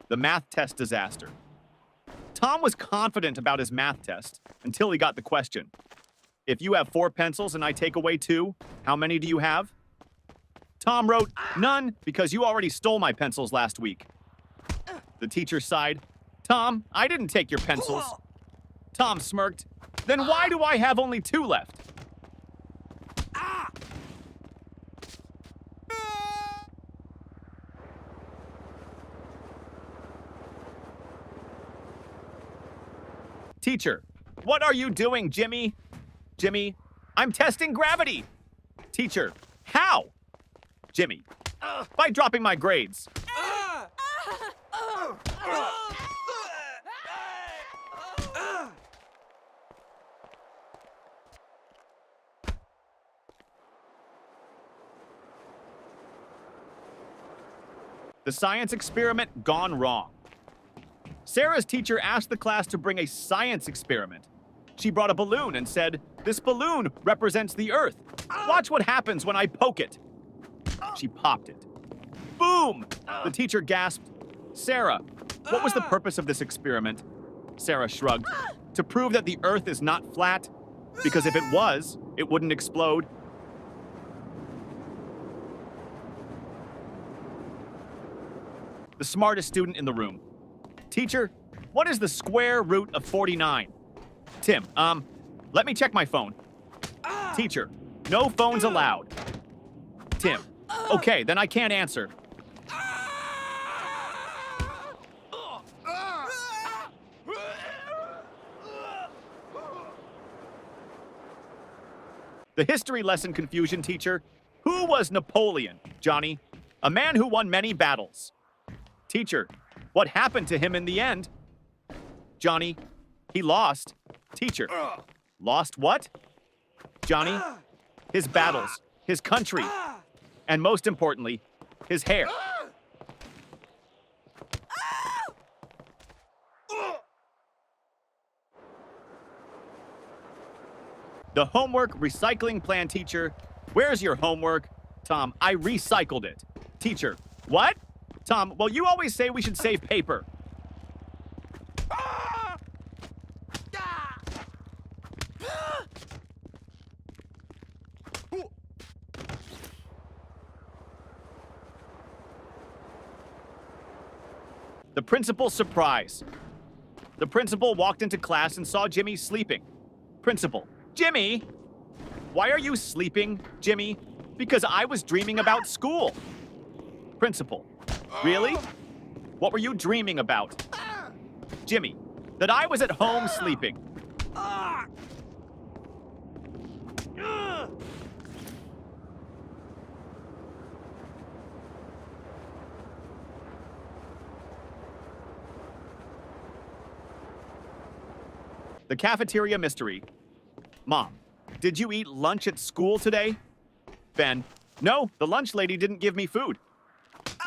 The math test disaster. Tom was confident about his math test until he got the question. If you have 4 pencils and I take away 2, how many do you have? Tom wrote, none, because you already stole my pencils last week. The teacher sighed. Tom, I didn't take your pencils. Tom smirked. Then why do I have only 2 left? Teacher, what are you doing, Jimmy? Jimmy, I'm testing gravity. Teacher, how? Jimmy, by dropping my grades. The science experiment gone wrong. Sarah's teacher asked the class to bring a science experiment. She brought a balloon and said, "This balloon represents the Earth. Watch what happens when I poke it." She popped it. Boom! The teacher gasped, "Sarah, what was the purpose of this experiment?" Sarah shrugged. "To prove that the Earth is not flat, because if it was, it wouldn't explode." The smartest student in the room. Teacher, what is the square root of 49? Tim, let me check my phone. Teacher, no phones allowed. Tim, okay, then I can't answer. The history lesson confusion teacher. Who was Napoleon, Johnny? A man who won many battles. Teacher, what happened to him in the end? Johnny, he lost. Teacher, lost what? Johnny, his battles, his country, and most importantly, his hair. The homework recycling plan teacher. Where's your homework? Tom, I recycled it. Teacher, what? Tom, well, you always say we should save paper. The principal's surprise. The principal walked into class and saw Jimmy sleeping. Principal, Jimmy! Why are you sleeping, Jimmy? Because I was dreaming about school. Principal, really? What were you dreaming about? Jimmy, that I was at home sleeping. The cafeteria mystery. Mom, did you eat lunch at school today? Ben, no, the lunch lady didn't give me food.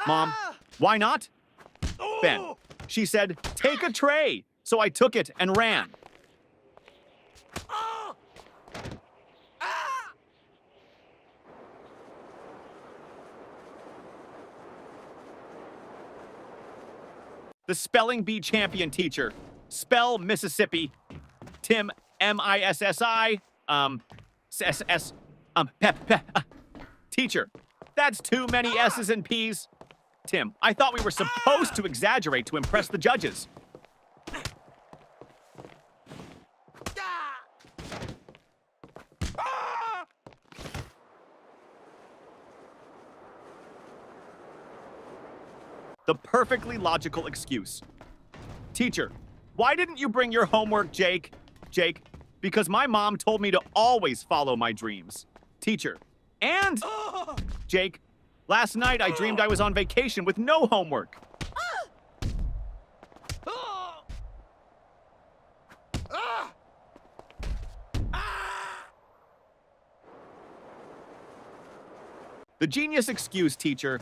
Mom, why not? Ben, she said, take a tray. So I took it and ran. The spelling bee champion teacher. Spell Mississippi. Tim, M-I-S-S-I, S-S, Teacher, that's too many S's and P's. Tim, I thought we were supposed to exaggerate to impress the judges. The perfectly logical excuse. Teacher, why didn't you bring your homework, Jake? Jake, because my mom told me to always follow my dreams. Teacher, and Jake, last night I dreamed I was on vacation with no homework. The genius excuse, teacher.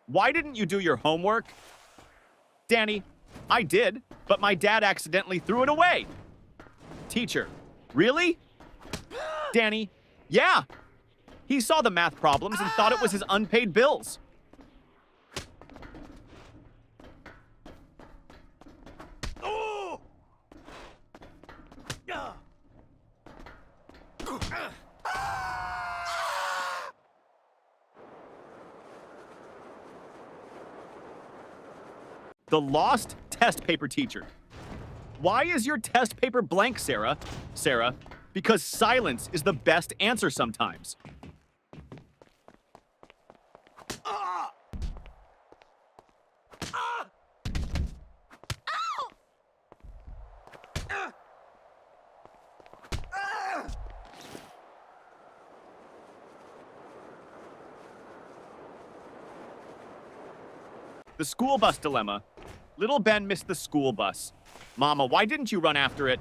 Why didn't you do your homework? Danny, I did, but my dad accidentally threw it away. Teacher, really? Danny, yeah. He saw the math problems and thought it was his unpaid bills. The lost test paper teacher. Why is your test paper blank, Sarah? Sarah, because silence is the best answer sometimes. The school bus dilemma. Little Ben missed the school bus. Mama, why didn't you run after it?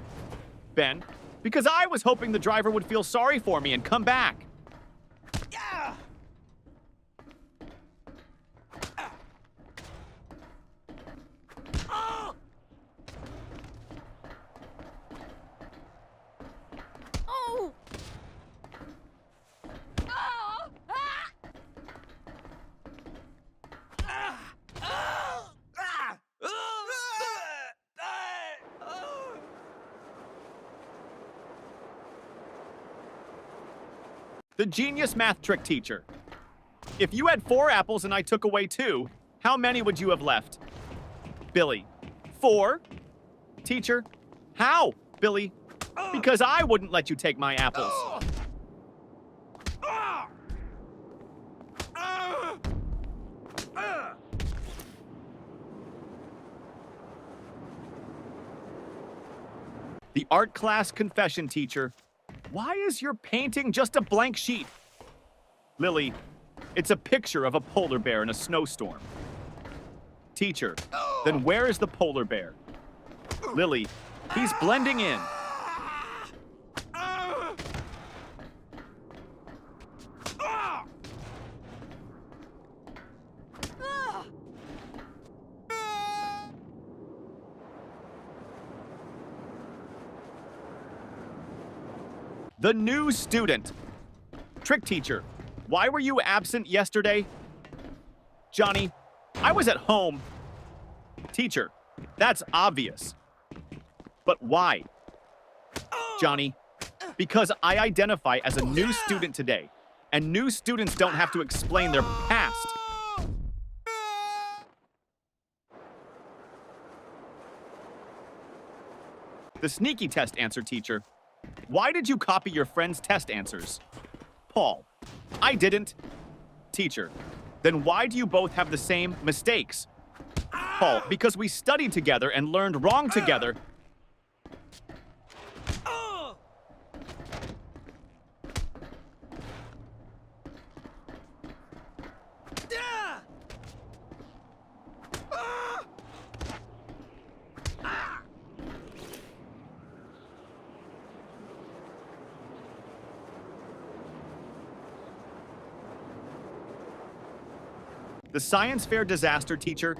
Ben, because I was hoping the driver would feel sorry for me and come back. Yeah. Oh. Oh. The genius math trick teacher. If you had 4 apples and I took away 2, how many would you have left? Billy, 4? Teacher, how? Billy, because I wouldn't let you take my apples. The art class confession teacher. Why is your painting just a blank sheet? Lily, it's a picture of a polar bear in a snowstorm. Teacher, then where is the polar bear? Lily, he's blending in. The new student. Trick teacher, why were you absent yesterday? Johnny, I was at home. Teacher, that's obvious. But why? Johnny, because I identify as a new student today, and new students don't have to explain their past. The sneaky test answer teacher. Why did you copy your friend's test answers? Paul, I didn't. Teacher, then why do you both have the same mistakes? Paul, because we studied together and learned wrong together. The science fair disaster teacher.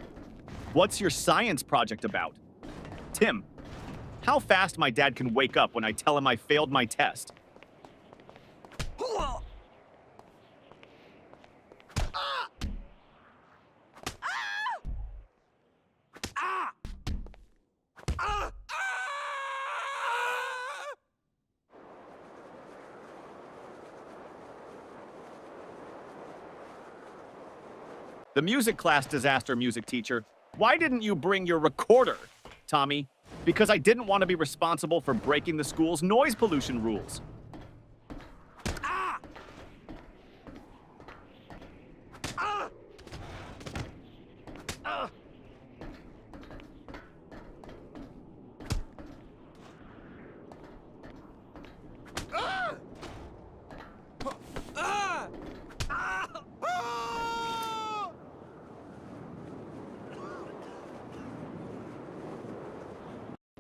What's your science project about? Tim, how fast my dad can wake up when I tell him I failed my test. The music class disaster music teacher. Why didn't you bring your recorder? Tommy, because I didn't want to be responsible for breaking the school's noise pollution rules.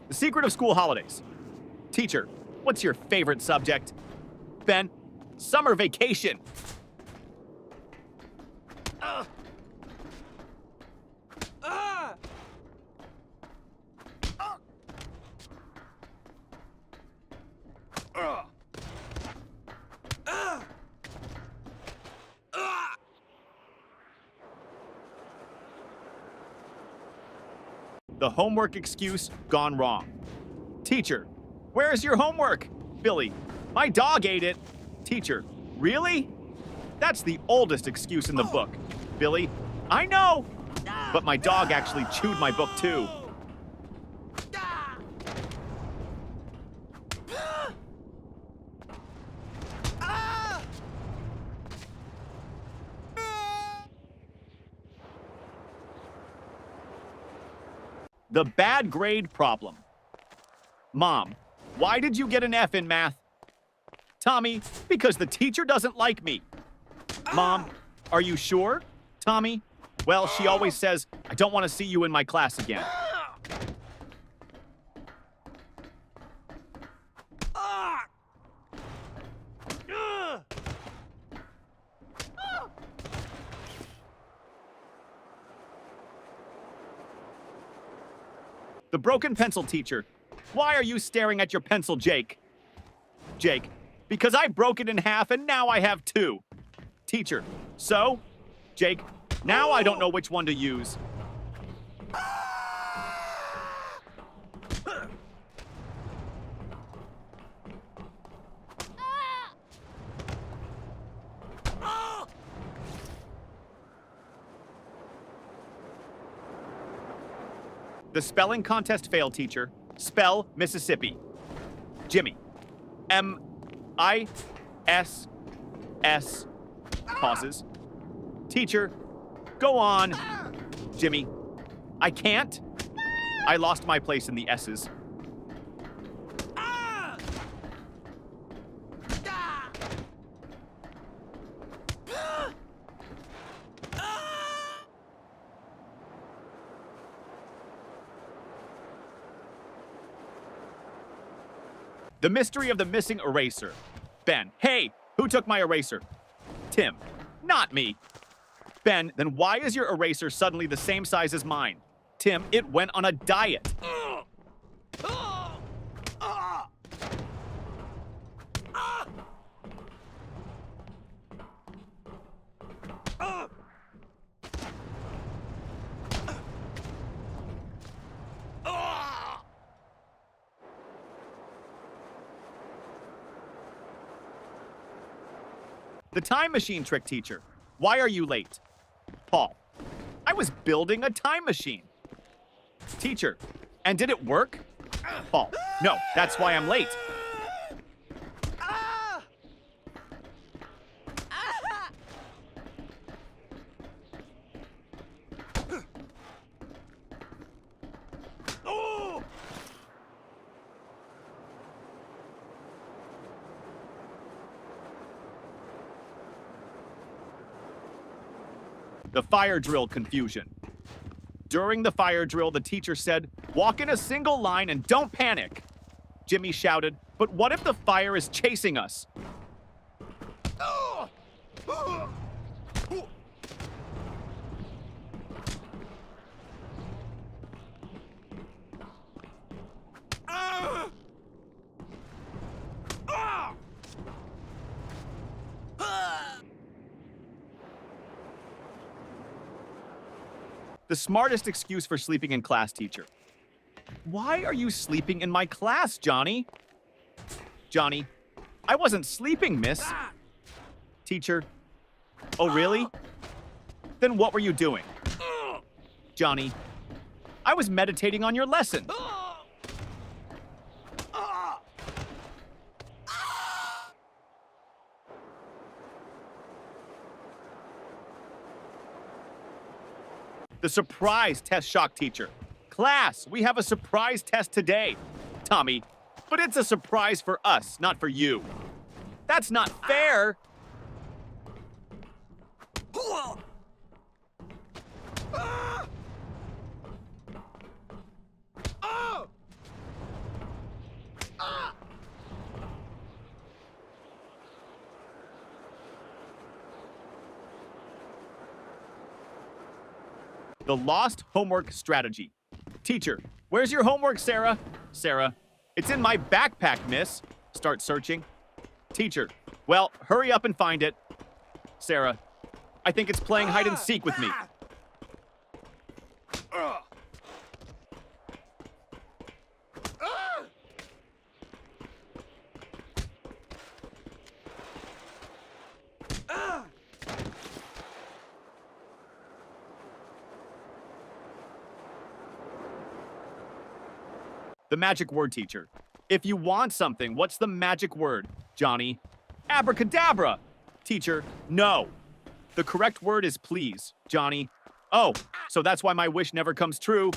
The secret of school holidays. Teacher, what's your favorite subject? Ben, summer vacation. The homework excuse gone wrong. Teacher, where's your homework? Billy, my dog ate it. Teacher, really? That's the oldest excuse in the book. Billy, I know. But my dog actually chewed my book too. The bad grade problem. Mom, why did you get an F in math? Tommy, because the teacher doesn't like me. Mom, are you sure? Tommy, well, she always says, I don't want to see you in my class again. The broken pencil teacher. Why are you staring at your pencil, Jake? Jake, because I broke it in half and now I have two. Teacher, so? Jake, now I don't know which one to use. The spelling contest failed, teacher. Spell Mississippi. Jimmy. M-I-S-S. Pauses. Teacher, go on. Jimmy. I can't. I lost my place in the S's. The mystery of the missing eraser. Ben, hey, who took my eraser? Tim, not me. Ben, then why is your eraser suddenly the same size as mine? Tim, it went on a diet. The time machine trick teacher. Why are you late? Paul. I was building a time machine. Teacher. And did it work? Paul. No, that's why I'm late. The fire drill confusion. During the fire drill, the teacher said, walk in a single line and don't panic. Jimmy shouted, but what if the fire is chasing us? The smartest excuse for sleeping in class, teacher. Why are you sleeping in my class, Johnny? Johnny, I wasn't sleeping, miss. Teacher, oh really? Then what were you doing? Johnny, I was meditating on your lesson. The surprise test shock teacher. Class, we have a surprise test today. Tommy, but it's a surprise for us, not for you. That's not fair. The lost homework strategy. Teacher, where's your homework, Sarah? Sarah, it's in my backpack, miss. Start searching. Teacher, well, hurry up and find it. Sarah, I think it's playing hide and seek with me. The magic word, teacher. If you want something, what's the magic word, Johnny? Abracadabra! Teacher, no. The correct word is please, Johnny. Oh, so that's why my wish never comes true.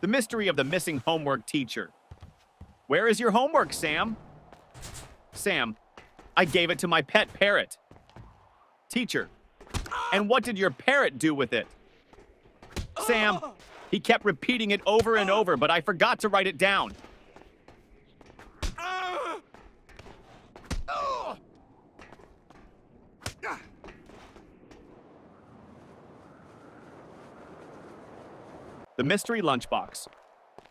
The mystery of the missing homework teacher. Where is your homework, Sam? Sam, I gave it to my pet parrot. Teacher, and what did your parrot do with it? Sam, he kept repeating it over and over, but I forgot to write it down. The mystery lunchbox.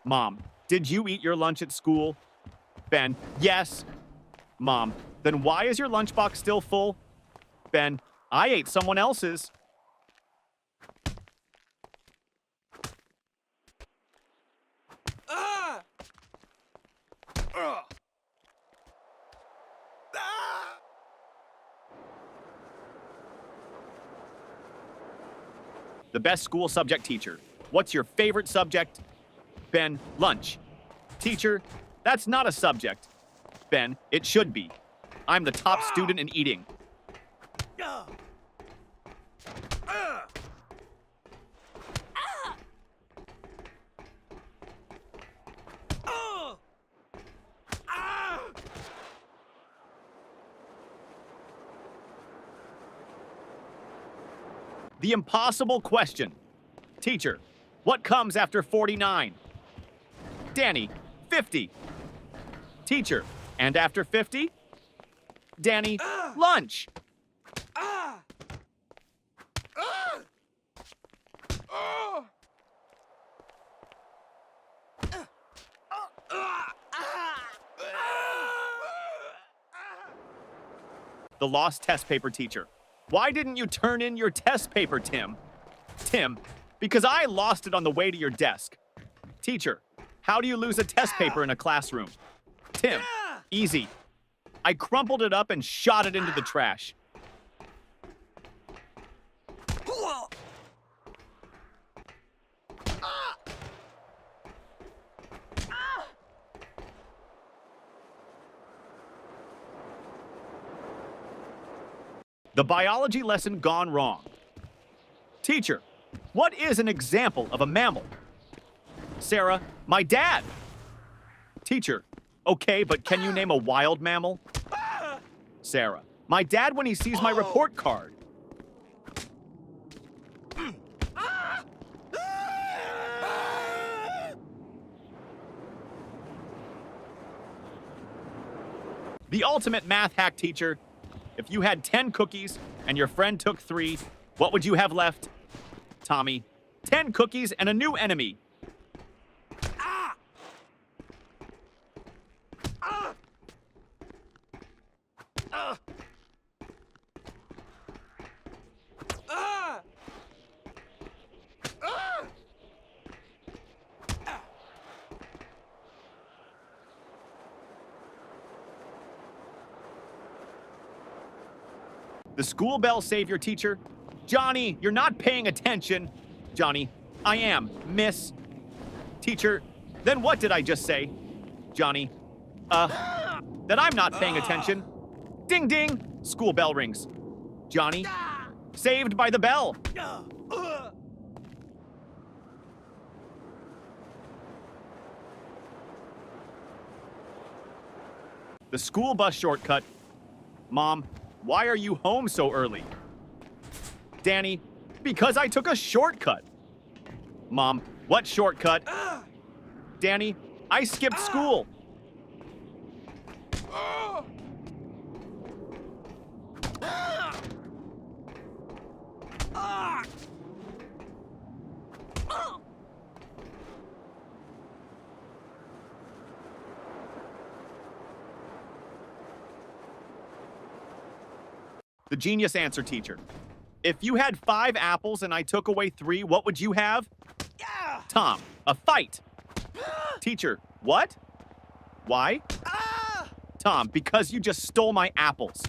Mom, did you eat your lunch at school? Ben, yes. Mom, then why is your lunchbox still full? Ben, I ate someone else's. The best school subject teacher. What's your favorite subject? Ben, lunch. Teacher, that's not a subject. Ben, it should be. I'm the top student in eating. The impossible question. Teacher, what comes after 49? Danny, 50. Teacher, and after 50? Danny, lunch. The lost test paper teacher. Why didn't you turn in your test paper, Tim? Tim, because I lost it on the way to your desk. Teacher, how do you lose a test paper in a classroom? Tim, easy. I crumpled it up and shot it into the trash. The biology lesson gone wrong. Teacher, what is an example of a mammal? Sarah, my dad. Teacher, okay, but can you name a wild mammal? Sarah, my dad when he sees my report card. The ultimate math hack teacher. If you had 10 cookies and your friend took 3, what would you have left? Tommy, 10 cookies and a new enemy. The school bell savior teacher. Johnny, you're not paying attention. Johnny, I am, miss. Teacher, then what did I just say? Johnny, that I'm not paying attention. Ding ding, school bell rings. Johnny, saved by the bell. The school bus shortcut. Mom, why are you home so early? Danny, because I took a shortcut. Mom, what shortcut? Danny, I skipped school. The genius answer teacher. If you had 5 apples and I took away 3, what would you have? Tom, a fight. Teacher, what? Why? Tom, because you just stole my apples.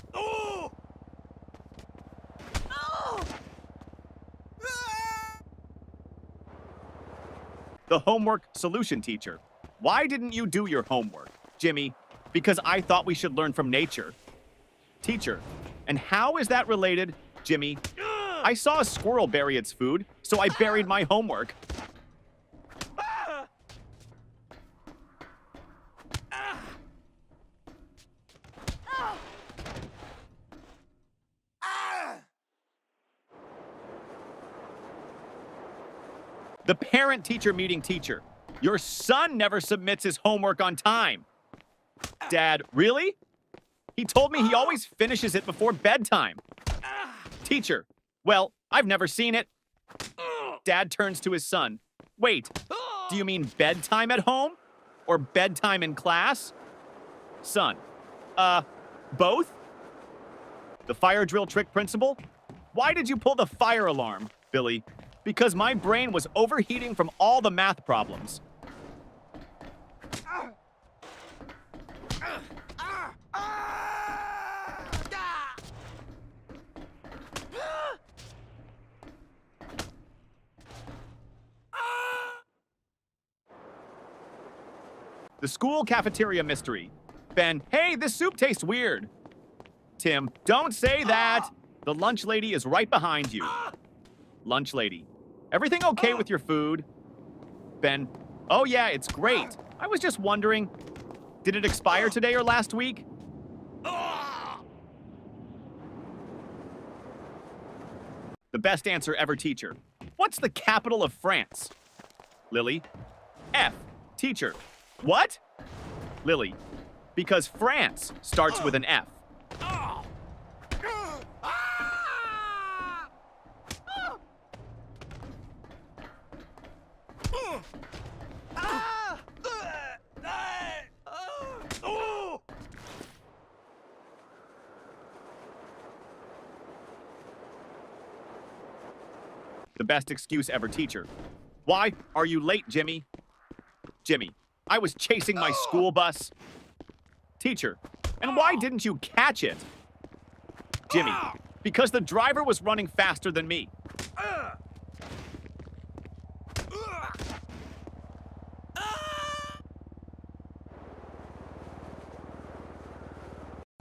The homework solution teacher. Why didn't you do your homework? Jimmy, because I thought we should learn from nature. Teacher, and how is that related? Jimmy, I saw a squirrel bury its food, so I buried my homework. The parent-teacher meeting teacher. Your son never submits his homework on time. Dad, really? He told me he always finishes it before bedtime. Teacher, well, I've never seen it. Dad turns to his son. Wait, do you mean bedtime at home? Or bedtime in class? Son, both? The fire drill trick principal? Why did you pull the fire alarm, Billy? Because my brain was overheating from all the math problems. The school cafeteria mystery. Ben, hey, this soup tastes weird. Tim, don't say that. The lunch lady is right behind you. Lunch lady, everything okay with your food? Ben, oh yeah, it's great. I was just wondering, did it expire today or last week? The best answer ever teacher. What's the capital of France? Lily, F. Teacher, what? Lily, because France starts with an F. The best excuse ever teacher. Why are you late, Jimmy? Jimmy, I was chasing my school bus. Teacher, and why didn't you catch it? Jimmy, because the driver was running faster than me.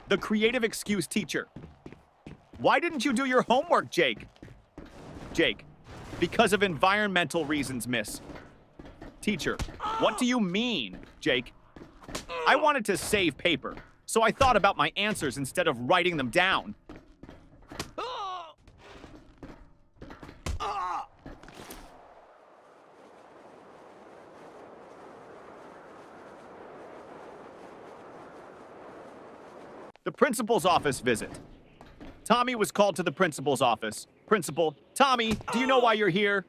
The creative excuse teacher. Why didn't you do your homework, Jake? Jake, because of environmental reasons, miss. Teacher, what do you mean, Jake? I wanted to save paper, so I thought about my answers instead of writing them down. The principal's office visit. Tommy was called to the principal's office. Principal, Tommy, do you know why you're here?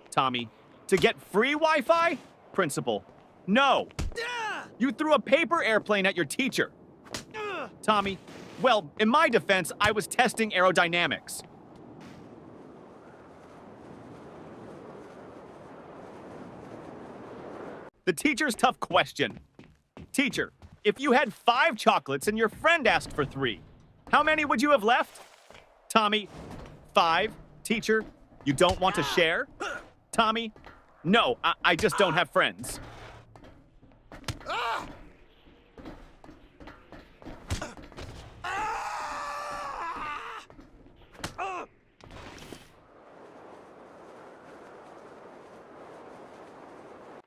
Tommy, to get free Wi-Fi? Principal, no. You threw a paper airplane at your teacher. Tommy, well, in my defense, I was testing aerodynamics. The teacher's tough question. Teacher, if you had 5 chocolates and your friend asked for 3, how many would you have left? Tommy, 5. Teacher, you don't want to share? Tommy, no, I just don't have friends.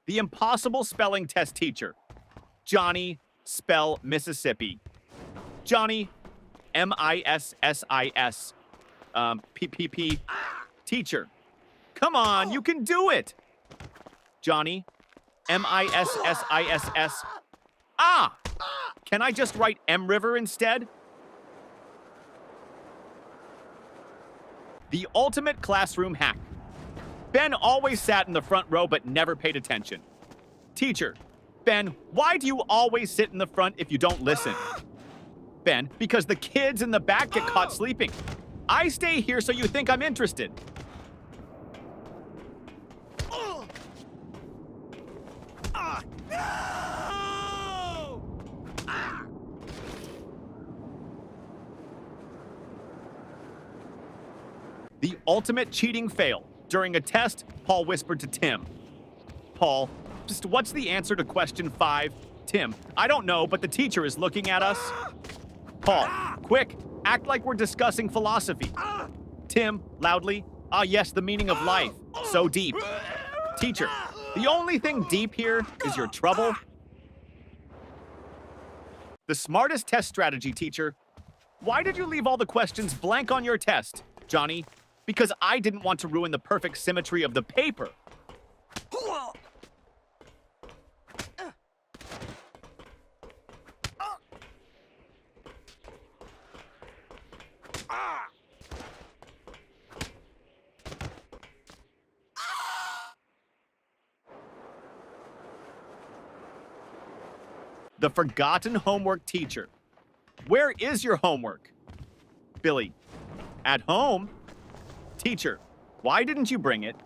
The impossible spelling test teacher. Johnny, spell Mississippi. Johnny, M-I-S-S-I-S. P-P-P. Teacher, come on, you can do it. Johnny, M-I-S-S-I-S-S. Ah! Can I just write M River instead? The ultimate classroom hack. Ben always sat in the front row but never paid attention. Teacher, Ben, why do you always sit in the front if you don't listen? Ben, because the kids in the back get caught sleeping. I stay here so you think I'm interested. The ultimate cheating fail. During a test, Paul whispered to Tim. Paul, just what's the answer to question 5? Tim, I don't know, but the teacher is looking at us. Paul, quick, act like we're discussing philosophy. Tim, loudly, ah yes, the meaning of life. So deep. Teacher, the only thing deep here is your trouble. The smartest test strategy, teacher. Why did you leave all the questions blank on your test, Johnny? Because I didn't want to ruin the perfect symmetry of the paper. The forgotten homework teacher. Where is your homework? Billy, at home? Teacher, why didn't you bring it?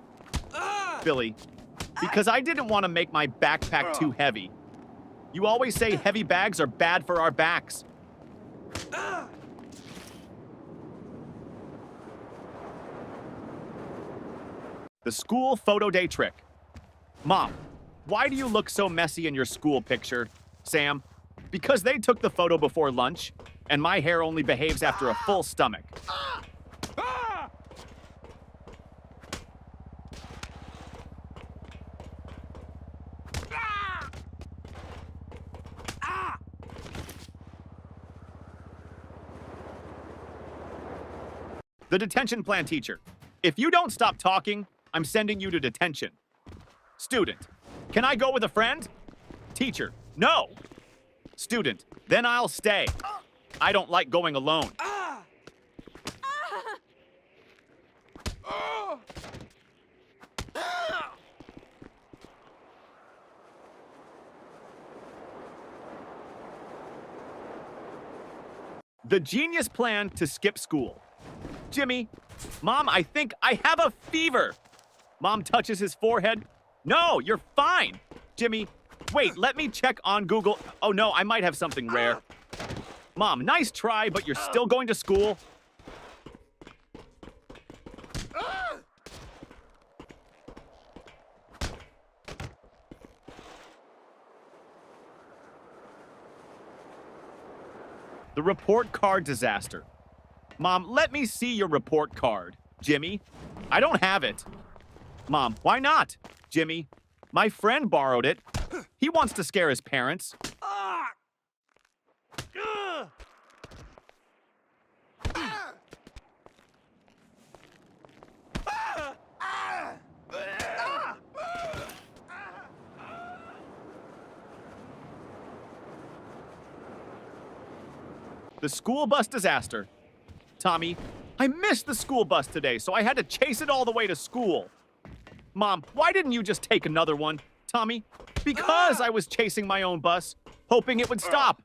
Billy, because I didn't want to make my backpack too heavy. You always say heavy bags are bad for our backs. The school photo day trick. Mom, why do you look so messy in your school picture? Sam, because they took the photo before lunch, and my hair only behaves after a full stomach. The detention plan teacher. If you don't stop talking, I'm sending you to detention. Student, can I go with a friend? Teacher, no. Student, then I'll stay. I don't like going alone. The genius plan to skip school. Jimmy, Mom, I think I have a fever. Mom touches his forehead. No, you're fine. Jimmy, wait, let me check on Google. Oh no, I might have something rare. Mom, nice try, but you're still going to school. The report card disaster. Mom, let me see your report card. Jimmy, I don't have it. Mom, why not? Jimmy, my friend borrowed it. He wants to scare his parents. The school bus disaster. Tommy, I missed the school bus today, so I had to chase it all the way to school. Mom, why didn't you just take another one? Tommy, because I was chasing my own bus, hoping it would stop.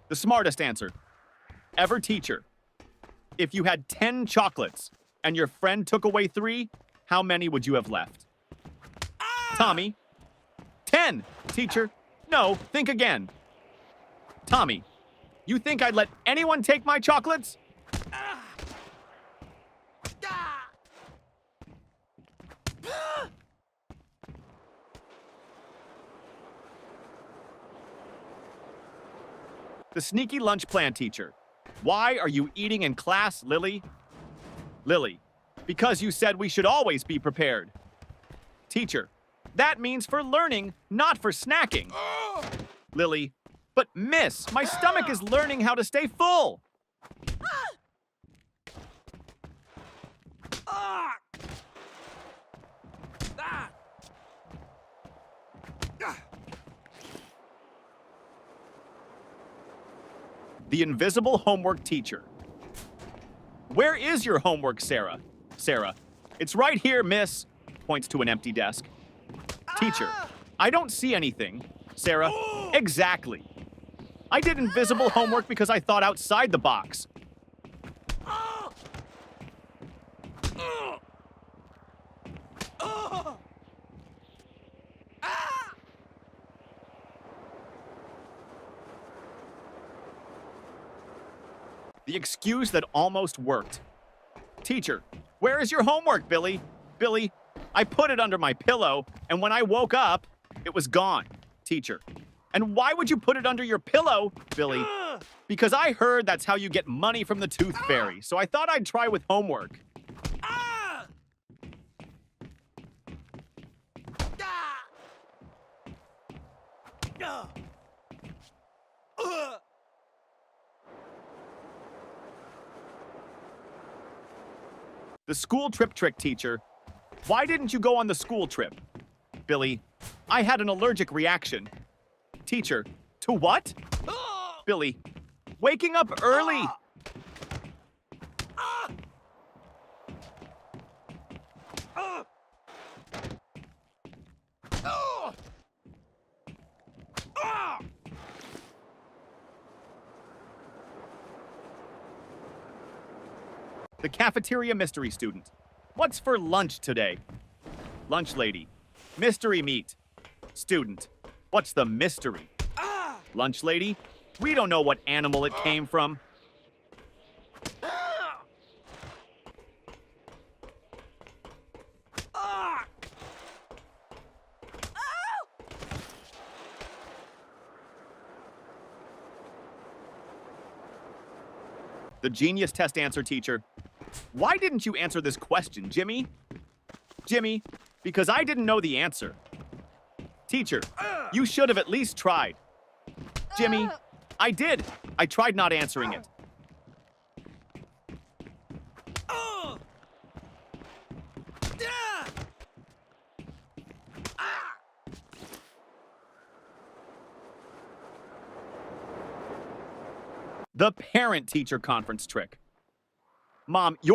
The smartest answer. Ever teacher. If you had 10 chocolates and your friend took away 3, how many would you have left? Tommy. 10, teacher. No, think again. Tommy, you think I'd let anyone take my chocolates? The sneaky lunch plan teacher. Why are you eating in class, Lily? Lily, because you said we should always be prepared. Teacher, that means for learning, not for snacking. Lily, but miss, my stomach is learning how to stay full. The invisible homework teacher. Where is your homework, Sarah? Sarah, it's right here, miss. Points to an empty desk. Teacher, I don't see anything. Sarah, exactly. I did invisible homework because I thought outside the box. The excuse that almost worked. Teacher, where is your homework, Billy? Billy, I put it under my pillow, and when I woke up, it was gone. Teacher, and why would you put it under your pillow, Billy? Because I heard that's how you get money from the Tooth Fairy, so I thought I'd try with homework. The school trip trick, teacher. Why didn't you go on the school trip? Billy, I had an allergic reaction. Teacher, to what? Billy, waking up early. The cafeteria mystery student. What's for lunch today? Lunch lady. Mystery meat. Student. What's the mystery? Lunch lady. We don't know what animal it came from. The genius test answer, teacher. Why didn't you answer this question, Jimmy? Jimmy, because I didn't know the answer. Teacher, you should have at least tried. Jimmy, I did. I tried not answering it. The parent-teacher conference trick. Mom, you're